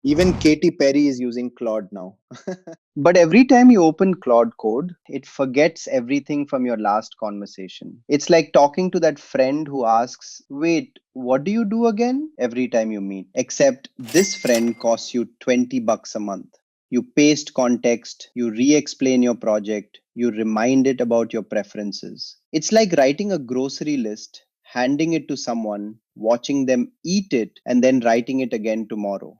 Even Katy Perry is using Claude now. But every time you open Claude Code, it forgets everything from your last conversation. It's like talking to that friend who asks, "Wait, what do you do again?" every time you meet. Except this friend costs you $20 a month. You paste context, you re explain your project, you remind it about your preferences. It's like writing a grocery list, handing it to someone, watching them eat it, and then writing it again tomorrow.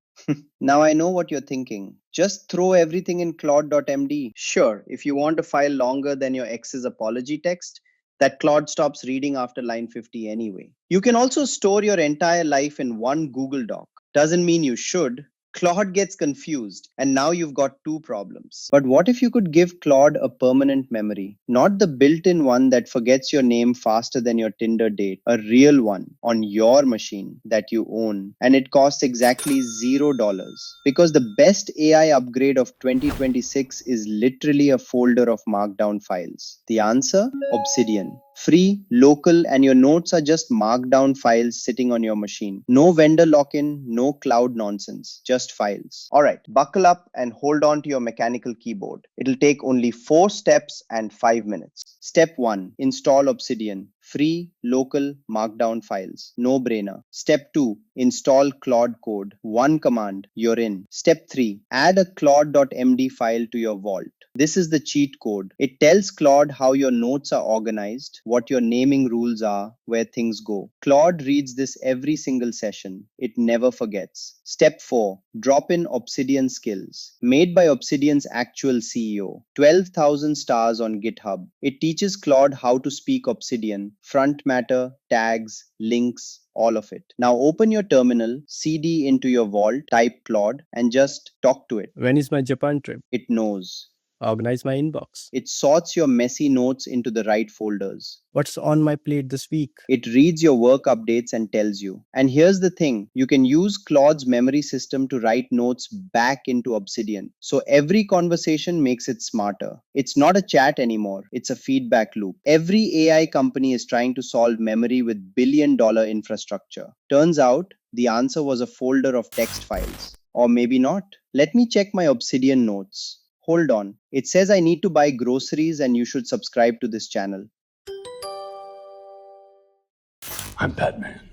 Now I know what you're thinking. Just throw everything in Claude.md. Sure, if you want a file longer than your ex's apology text, that Claude stops reading after line 50 anyway. You can also store your entire life in one Google Doc. Doesn't mean you should. Claude gets confused, and now you've got two problems. But what if you could give Claude a permanent memory? Not the built in one that forgets your name faster than your Tinder date, a real one on your machine that you own, and it costs exactly $0. Because the best AI upgrade of 2026 is literally a folder of Markdown files. The answer? Obsidian. Free, local, and your notes are just Markdown files sitting on your machine. No vendor lock in, no cloud nonsense, just files. Alright, buckle up and hold on to your mechanical keyboard. It'll take only 4 steps and 5 minutes. Step 1 Install Obsidian. Free, local, Markdown files. No brainer. Step 2 Install Claude Code. One command, you're in. Step 3 Add a Claude.md file to your vault. This is the cheat code. It tells Claude how your notes are organized, what your naming rules are, where things go. Claude reads this every single session. It never forgets. Step 4 Drop in Obsidian skills. Made by Obsidian's actual CEO. 12,000 stars on GitHub. It teaches Claude how to speak Obsidian, front matter, tags, links, all of it. Now open your terminal, cd into your vault, type Claude, and just talk to it. When is my Japan trip? It knows. Organize my inbox. It sorts your messy notes into the right folders. What's on my plate this week? It reads your work updates and tells you. And here's the thing, you can use Claude's memory system to write notes back into Obsidian. So every conversation makes it smarter. It's not a chat anymore, it's a feedback loop. Every AI company is trying to solve memory with billion-dollar infrastructure. Turns out the answer was a folder of text files. Or maybe not. Let me check my Obsidian notes. Hold on. It says I need to buy groceries and you should subscribe to this channel. I'm Batman.